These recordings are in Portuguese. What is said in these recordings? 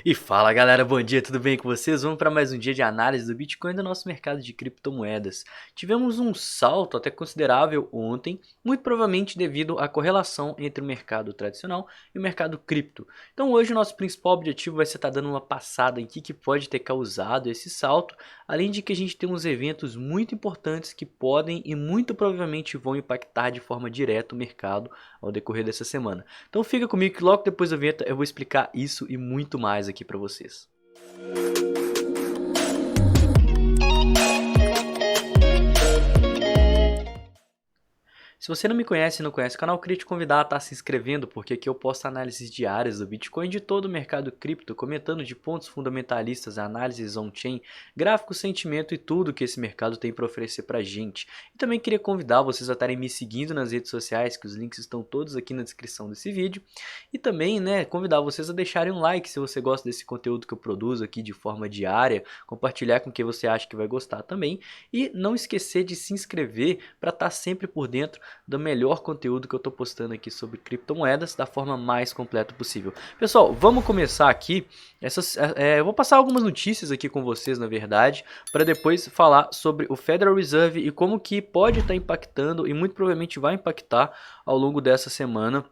E fala galera, bom dia, tudo bem com vocês? Vamos para mais um dia de análise do Bitcoin e do nosso mercado de criptomoedas. Tivemos um salto até considerável ontem, muito provavelmente devido à correlação entre o mercado tradicional e o mercado cripto. Então hoje o nosso principal objetivo vai ser estar dando uma passada em que pode ter causado esse salto, além de que a gente tem uns eventos muito importantes que podem e muito provavelmente vão impactar de forma direta o mercado ao decorrer dessa semana. Então fica comigo que logo depois da vinheta eu vou explicar isso e muito mais aqui para vocês. Se você não me conhece e não conhece o canal, eu queria te convidar a estar se inscrevendo, porque aqui eu posto análises diárias do Bitcoin e de todo o mercado cripto, comentando de pontos fundamentalistas, análises on-chain, gráficos, sentimento e tudo que esse mercado tem para oferecer para a gente. E também queria convidar vocês a estarem me seguindo nas redes sociais, que os links estão todos aqui na descrição desse vídeo. E também, convidar vocês a deixarem um like se você gosta desse conteúdo que eu produzo aqui de forma diária, compartilhar com quem você acha que vai gostar também. E não esquecer de se inscrever para estar sempre por dentro do melhor conteúdo que eu estou postando aqui sobre criptomoedas da forma mais completa possível. Pessoal, vamos começar aqui. Eu vou passar algumas notícias aqui com vocês, na verdade, para depois falar sobre o Federal Reserve e como que pode estar impactando e muito provavelmente vai impactar ao longo dessa semana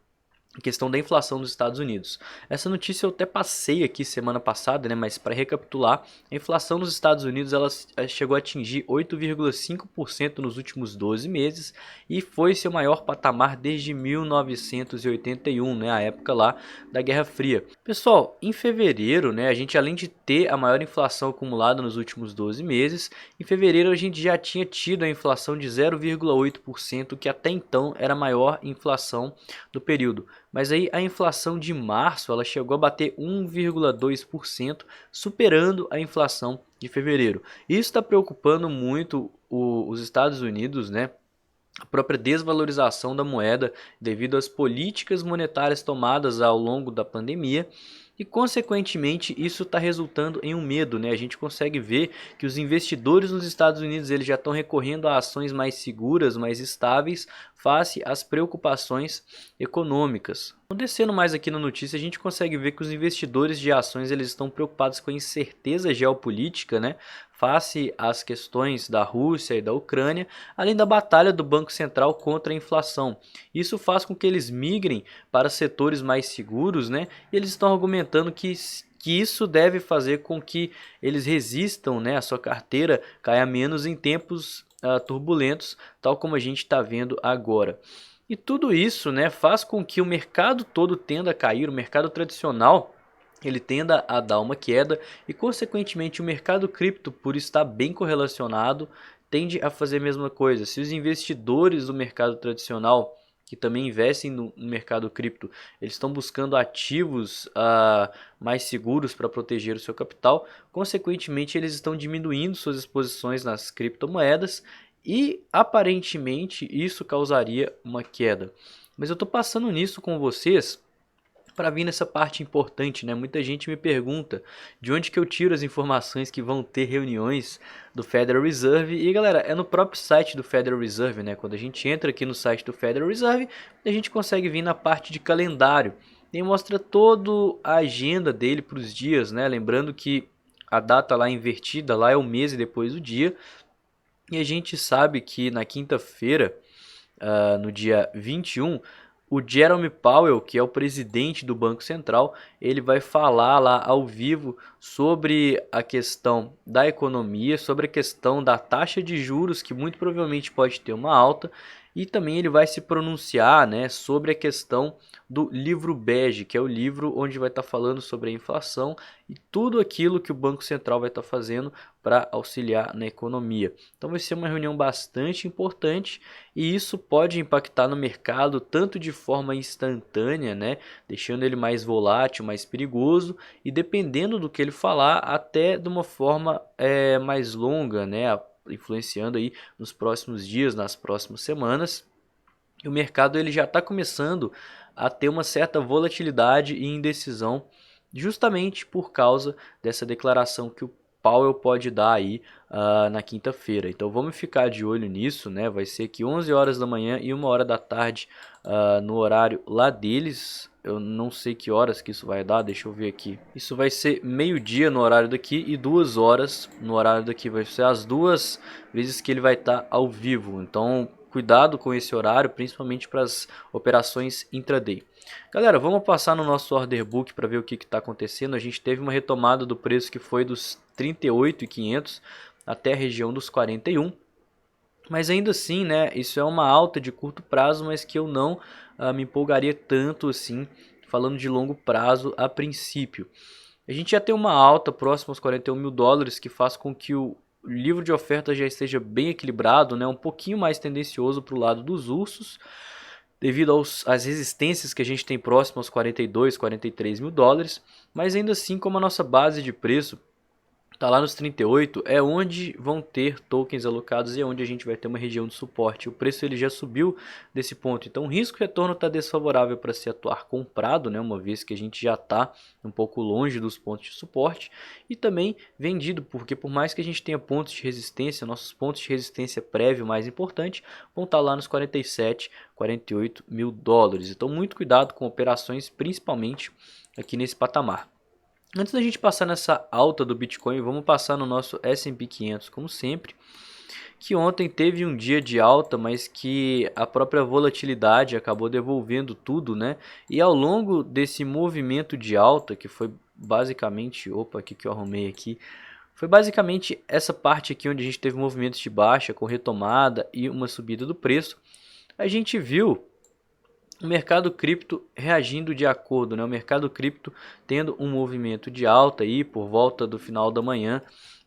a questão da inflação dos Estados Unidos. Essa notícia eu até passei aqui semana passada, mas para recapitular, a inflação nos Estados Unidos ela chegou a atingir 8,5% nos últimos 12 meses e foi seu maior patamar desde 1981, a época lá da Guerra Fria. Pessoal, em fevereiro, a gente além de ter a maior inflação acumulada nos últimos 12 meses, em fevereiro a gente já tinha tido a inflação de 0,8%, que até então era a maior inflação do período. Mas aí a inflação de março ela chegou a bater 1,2%, superando a inflação de fevereiro. Isso está preocupando muito os Estados Unidos, a própria desvalorização da moeda devido às políticas monetárias tomadas ao longo da pandemia. E consequentemente isso está resultando em um medo, A gente consegue ver que os investidores nos Estados Unidos eles já estão recorrendo a ações mais seguras, mais estáveis, face às preocupações econômicas. Então, descendo mais aqui na notícia, a gente consegue ver que os investidores de ações eles estão preocupados com a incerteza geopolítica, face às questões da Rússia e da Ucrânia, além da batalha do Banco Central contra a inflação. Isso faz com que eles migrem para setores mais seguros, e eles estão argumentando que isso deve fazer com que eles resistam, a sua carteira caia menos em tempos turbulentos, tal como a gente está vendo agora. E tudo isso, faz com que o mercado todo tenda a cair, o mercado tradicional ele tenda a dar uma queda e consequentemente o mercado cripto, por estar bem correlacionado, tende a fazer a mesma coisa. Se os investidores do mercado tradicional que também investem no mercado cripto, eles estão buscando ativos mais seguros para proteger o seu capital, consequentemente eles estão diminuindo suas exposições nas criptomoedas e aparentemente isso causaria uma queda. Mas eu estou passando nisso com vocês para vir nessa parte importante, Muita gente me pergunta de onde que eu tiro as informações que vão ter reuniões do Federal Reserve. E galera, é no próprio site do Federal Reserve, Quando a gente entra aqui no site do Federal Reserve, a gente consegue vir na parte de calendário. E mostra toda a agenda dele para os dias, Lembrando que a data lá invertida, lá é o mês e depois o dia. E a gente sabe que na quinta-feira, no dia 21, o Jerome Powell, que é o presidente do Banco Central, ele vai falar lá ao vivo sobre a questão da economia, sobre a questão da taxa de juros, que muito provavelmente pode ter uma alta, e também ele vai se pronunciar, sobre a questão do livro bege, que é o livro onde vai estar falando sobre a inflação e tudo aquilo que o Banco Central vai estar fazendo para auxiliar na economia. Então vai ser uma reunião bastante importante e isso pode impactar no mercado tanto de forma instantânea, deixando ele mais volátil, mais perigoso, e dependendo do que ele falar, até de uma forma mais longa, influenciando aí nos próximos dias, nas próximas semanas. E o mercado ele já está começando a ter uma certa volatilidade e indecisão, justamente por causa dessa declaração que o Powell pode dar aí na quinta-feira. Então vamos ficar de olho nisso, né? Vai ser aqui 11 horas da manhã e 1 hora da tarde no horário lá deles. Eu não sei que horas que isso vai dar, deixa eu ver aqui. Isso vai ser meio-dia no horário daqui e 2 horas no horário daqui. Vai ser as 2 vezes que ele vai estar ao vivo. Então cuidado com esse horário, principalmente para as operações intraday. Galera, vamos passar no nosso order book para ver o que está acontecendo. A gente teve uma retomada do preço que foi dos 38.500 até a região dos 41. Mas ainda assim, né, isso é uma alta de curto prazo, mas que eu não me empolgaria tanto assim, falando de longo prazo a princípio. A gente já tem uma alta próxima aos 41 mil dólares, que faz com que o livro de oferta já esteja bem equilibrado, né, um pouquinho mais tendencioso para o lado dos ursos, devido às resistências que a gente tem próximo aos 42, 43 mil dólares, mas ainda assim, como a nossa base de preço tá lá nos 38, é onde vão ter tokens alocados e é onde a gente vai ter uma região de suporte. O preço ele já subiu desse ponto, então o risco retorno está desfavorável para se atuar comprado, né, uma vez que a gente já está um pouco longe dos pontos de suporte, e também vendido, porque por mais que a gente tenha pontos de resistência, nossos pontos de resistência prévio mais importante vão estar lá nos 47, 48 mil dólares. Então muito cuidado com operações, principalmente aqui nesse patamar. Antes da gente passar nessa alta do Bitcoin, vamos passar no nosso S&P 500, como sempre, que ontem teve um dia de alta, mas que a própria volatilidade acabou devolvendo tudo, né? E ao longo desse movimento de alta, que foi basicamente, opa, o que eu arrumei aqui? Foi basicamente essa parte aqui onde a gente teve movimentos de baixa com retomada e uma subida do preço. A gente viu o mercado cripto reagindo de acordo, né? O mercado cripto tendo um movimento de alta aí por volta do final da manhã,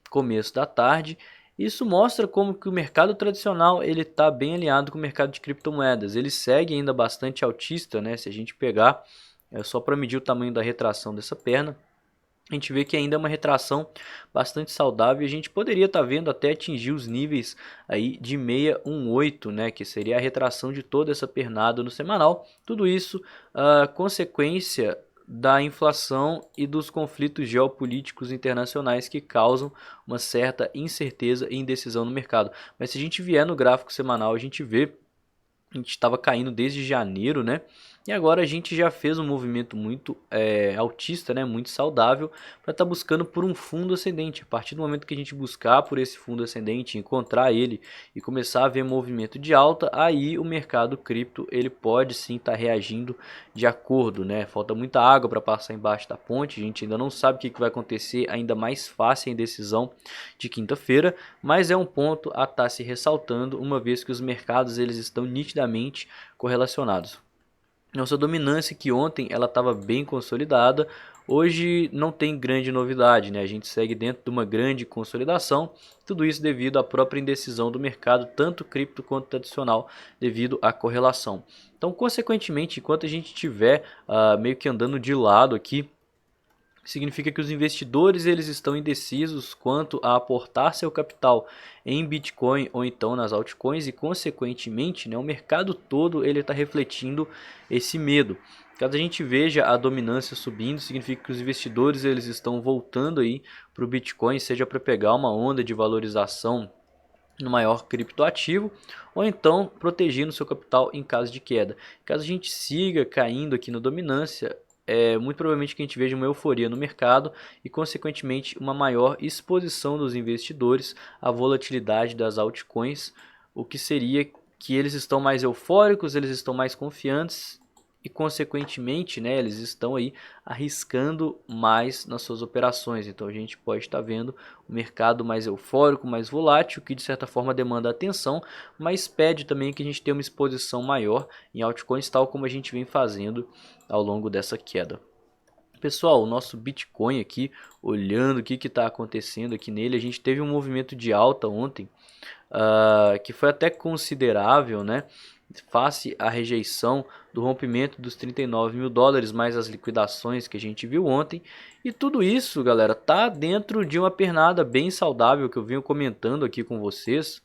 começo da tarde. Isso mostra como que o mercado tradicional ele está bem alinhado com o mercado de criptomoedas. Ele segue ainda bastante altista, né? Se a gente pegar, é só para medir o tamanho da retração dessa perna, a gente vê que ainda é uma retração bastante saudável e a gente poderia estar vendo até atingir os níveis aí de 618, né, que seria a retração de toda essa pernada no semanal. Tudo isso consequência da inflação e dos conflitos geopolíticos internacionais que causam uma certa incerteza e indecisão no mercado. Mas se a gente vier no gráfico semanal, a gente vê a gente estava caindo desde janeiro, né? E agora a gente já fez um movimento muito altista, né? Muito saudável para estar buscando por um fundo ascendente. A partir do momento que a gente buscar por esse fundo ascendente, encontrar ele e começar a ver movimento de alta, aí o mercado cripto ele pode sim estar reagindo de acordo, né? Falta muita água para passar embaixo da ponte. A gente ainda não sabe o que vai acontecer, ainda mais fácil a indecisão de quinta-feira, mas é um ponto a estar se ressaltando, uma vez que os mercados eles estão nitidamente correlacionados. Nossa dominância que ontem ela estava bem consolidada, hoje não tem grande novidade, né? A gente segue dentro de uma grande consolidação, tudo isso devido à própria indecisão do mercado, tanto cripto quanto tradicional, devido à correlação. Então, consequentemente, enquanto a gente estiver meio que andando de lado aqui, significa que os investidores eles estão indecisos quanto a aportar seu capital em Bitcoin ou então nas altcoins e consequentemente, né, o mercado todo ele está refletindo esse medo. Caso a gente veja a dominância subindo, significa que os investidores eles estão voltando aí para o Bitcoin, seja para pegar uma onda de valorização no maior criptoativo, ou então protegendo seu capital em caso de queda. Caso a gente siga caindo aqui na dominância, muito provavelmente que a gente veja uma euforia no mercado e, consequentemente, uma maior exposição dos investidores à volatilidade das altcoins, o que seria que eles estão mais eufóricos, eles estão mais confiantes e, consequentemente, né, eles estão aí arriscando mais nas suas operações. Então a gente pode estar vendo o mercado mais eufórico, mais volátil, que de certa forma demanda atenção, mas pede também que a gente tenha uma exposição maior em altcoins, tal como a gente vem fazendo ao longo dessa queda. Pessoal, o nosso Bitcoin aqui, olhando o que está acontecendo aqui nele, a gente teve um movimento de alta ontem, que foi até considerável, né? Face à rejeição do rompimento dos 39 mil dólares, mais as liquidações que a gente viu ontem. E tudo isso, galera, tá dentro de uma pernada bem saudável que eu venho comentando aqui com vocês,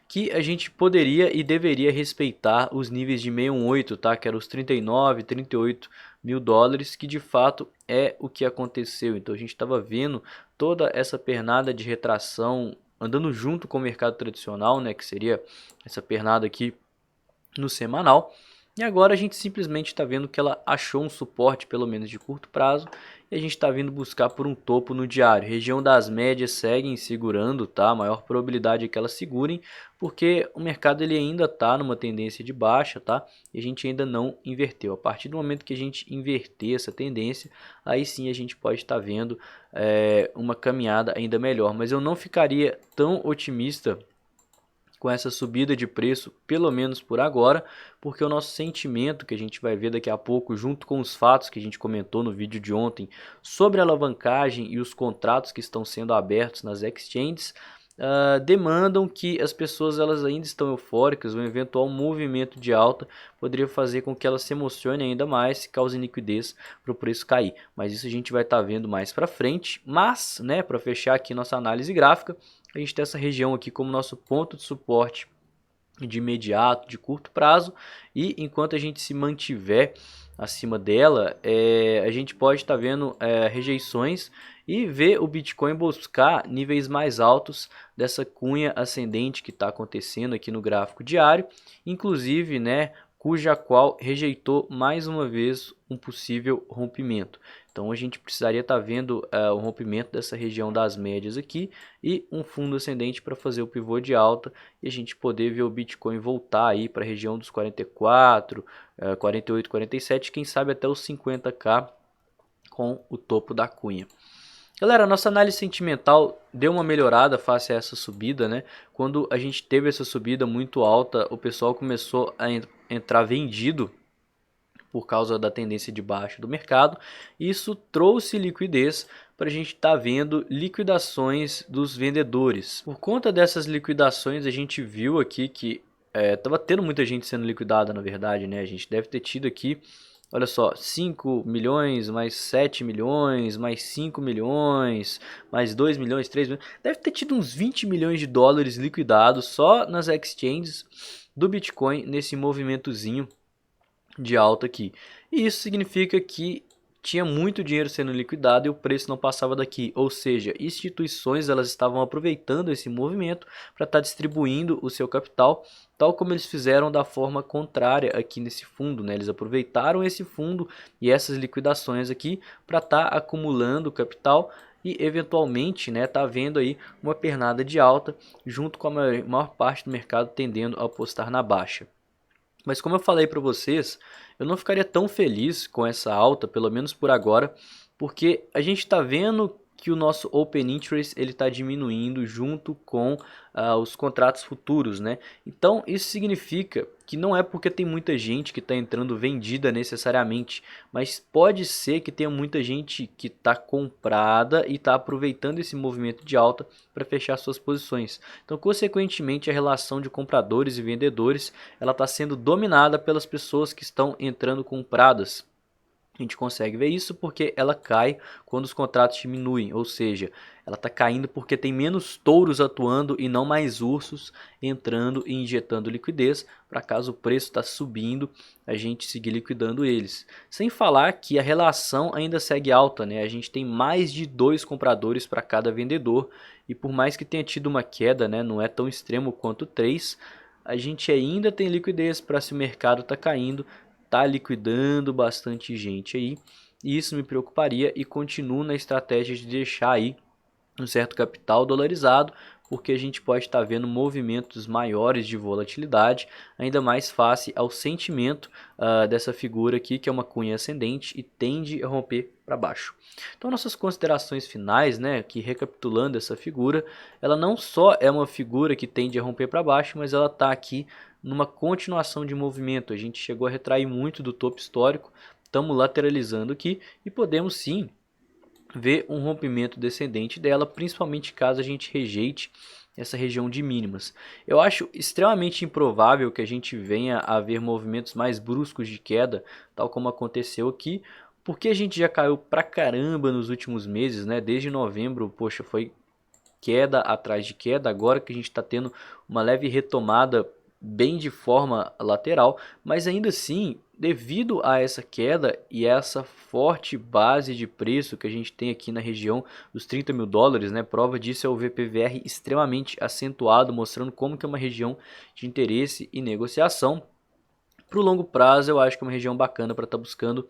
que a gente poderia e deveria respeitar os níveis de 618, tá? Que eram os 39, 38 mil dólares, que de fato é o que aconteceu. Então a gente estava vendo toda essa pernada de retração andando junto com o mercado tradicional, né, que seria essa pernada aqui no semanal. E agora a gente simplesmente está vendo que ela achou um suporte, pelo menos de curto prazo, e a gente está vindo buscar por um topo no diário. Região das médias seguem segurando, tá? A maior probabilidade é que elas segurem, porque o mercado ele ainda está numa tendência de baixa, tá? E a gente ainda não inverteu. A partir do momento que a gente inverter essa tendência, aí sim a gente pode estar vendo uma caminhada ainda melhor. Mas eu não ficaria tão otimista com essa subida de preço, pelo menos por agora, porque o nosso sentimento, que a gente vai ver daqui a pouco, junto com os fatos que a gente comentou no vídeo de ontem, sobre a alavancagem e os contratos que estão sendo abertos nas exchanges, demandam que as pessoas elas ainda estão eufóricas. Um eventual movimento de alta poderia fazer com que elas se emocionem ainda mais, causem liquidez para o preço cair. Mas isso a gente vai estar vendo mais para frente. Mas, né, para fechar aqui nossa análise gráfica, a gente tem essa região aqui como nosso ponto de suporte de imediato, de curto prazo, e enquanto a gente se mantiver acima dela, a gente pode estar vendo rejeições e ver o Bitcoin buscar níveis mais altos dessa cunha ascendente que está acontecendo aqui no gráfico diário, inclusive, né, cuja qual rejeitou mais uma vez um possível rompimento. Então a gente precisaria estar vendo o rompimento dessa região das médias aqui e um fundo ascendente para fazer o pivô de alta e a gente poder ver o Bitcoin voltar aí para a região dos 44, 48, 47, quem sabe até os 50k com o topo da cunha. Galera, nossa análise sentimental deu uma melhorada face a essa subida, né? Quando a gente teve essa subida muito alta, o pessoal começou a entrar vendido por causa da tendência de baixa do mercado. Isso trouxe liquidez para a gente estar vendo liquidações dos vendedores. Por conta dessas liquidações, a gente viu aqui que estava tendo muita gente sendo liquidada, na verdade, né? A gente deve ter tido aqui, olha só, 5 milhões, mais 7 milhões, mais 5 milhões, mais 2 milhões, 3 milhões. Deve ter tido uns 20 milhões de dólares liquidados só nas exchanges do Bitcoin nesse movimentozinho de alta aqui. E isso significa que tinha muito dinheiro sendo liquidado e o preço não passava daqui, ou seja, instituições elas estavam aproveitando esse movimento para estar distribuindo o seu capital, tal como eles fizeram da forma contrária aqui nesse fundo, né? Eles aproveitaram esse fundo e essas liquidações aqui para estar acumulando capital e eventualmente, né, tá vendo aí uma pernada de alta junto com a maior parte do mercado tendendo a apostar na baixa. Mas como eu falei para vocês, eu não ficaria tão feliz com essa alta, pelo menos por agora, porque a gente está vendo que o nosso Open Interest ele está diminuindo junto com os contratos futuros, né? Então isso significa que não é porque tem muita gente que está entrando vendida necessariamente, mas pode ser que tenha muita gente que está comprada e está aproveitando esse movimento de alta para fechar suas posições. Então, consequentemente, a relação de compradores e vendedores ela está sendo dominada pelas pessoas que estão entrando compradas. A gente consegue ver isso porque ela cai quando os contratos diminuem, ou seja, ela está caindo porque tem menos touros atuando e não mais ursos entrando e injetando liquidez, para caso o preço está subindo, a gente seguir liquidando eles. Sem falar que a relação ainda segue alta, né? A gente tem mais de 2 compradores para cada vendedor e por mais que tenha tido uma queda, né, não é tão extremo quanto 3, a gente ainda tem liquidez para se o mercado está caindo, tá liquidando bastante gente aí, e isso me preocuparia e continuo na estratégia de deixar aí um certo capital dolarizado, porque a gente pode estar vendo movimentos maiores de volatilidade, ainda mais face ao sentimento dessa figura aqui, que é uma cunha ascendente e tende a romper para baixo. Então nossas considerações finais, né, que recapitulando essa figura, ela não só é uma figura que tende a romper para baixo, mas ela está aqui numa continuação de movimento. A gente chegou a retrair muito do topo histórico, estamos lateralizando aqui e podemos sim ver um rompimento descendente dela, principalmente caso a gente rejeite essa região de mínimas. Eu acho extremamente improvável que a gente venha a ver movimentos mais bruscos de queda, tal como aconteceu aqui, porque a gente já caiu pra caramba nos últimos meses, né? Desde novembro, poxa, foi queda atrás de queda, agora que a gente está tendo uma leve retomada bem de forma lateral, mas ainda assim devido a essa queda e essa forte base de preço que a gente tem aqui na região dos 30 mil dólares, né? Prova disso é o VPVR extremamente acentuado, mostrando como que é uma região de interesse e negociação. Para o longo prazo, eu acho que é uma região bacana para estar buscando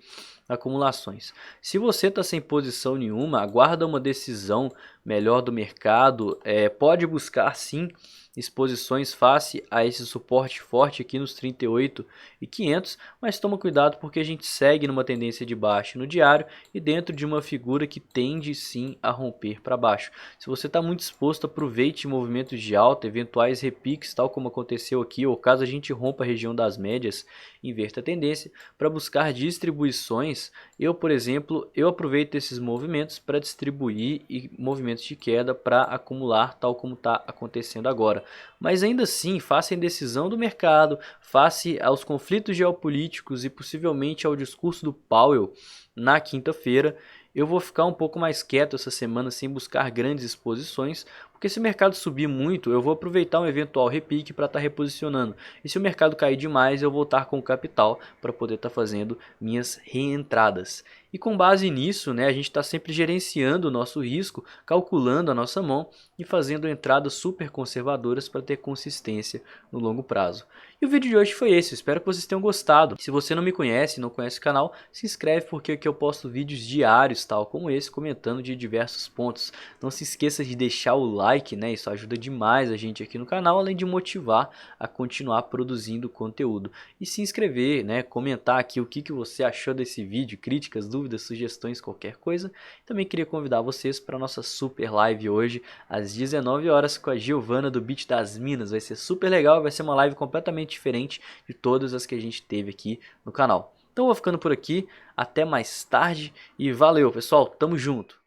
acumulações. Se você está sem posição nenhuma, aguarda uma decisão melhor do mercado, pode buscar sim exposições face a esse suporte forte aqui nos 38.500, mas toma cuidado porque a gente segue numa tendência de baixa no diário e dentro de uma figura que tende sim a romper para baixo. Se você está muito exposto, aproveite movimentos de alta, eventuais repiques, tal como aconteceu aqui, ou caso a gente rompa a região das médias, inverta a tendência para buscar distribuições. Por exemplo, eu aproveito esses movimentos para distribuir e movimentos de queda para acumular, tal como está acontecendo agora. Mas ainda assim, face à indecisão do mercado, face aos conflitos geopolíticos e possivelmente ao discurso do Powell na quinta-feira, eu vou ficar um pouco mais quieto essa semana sem buscar grandes exposições, porque se o mercado subir muito, eu vou aproveitar um eventual repique para estar reposicionando. E se o mercado cair demais, eu vou estar com capital para poder estar fazendo minhas reentradas. E com base nisso, né, a gente está sempre gerenciando o nosso risco, calculando a nossa mão e fazendo entradas super conservadoras para ter consistência no longo prazo. E o vídeo de hoje foi esse, espero que vocês tenham gostado. Se você não me conhece, não conhece o canal, se inscreve porque aqui eu posto vídeos diários tal como esse, comentando de diversos pontos. Não se esqueça de deixar o like, né? Isso ajuda demais a gente aqui no canal, além de motivar a continuar produzindo conteúdo. E se inscrever, né? Comentar aqui o que você achou desse vídeo, críticas, dúvidas, sugestões, qualquer coisa. Também queria convidar vocês para a nossa super live hoje, às 19 horas, com a Giovana do Beat das Minas. Vai ser super legal, vai ser uma live completamente diferente de todas as que a gente teve aqui no canal. Então vou ficando por aqui, até mais tarde e valeu pessoal, tamo junto!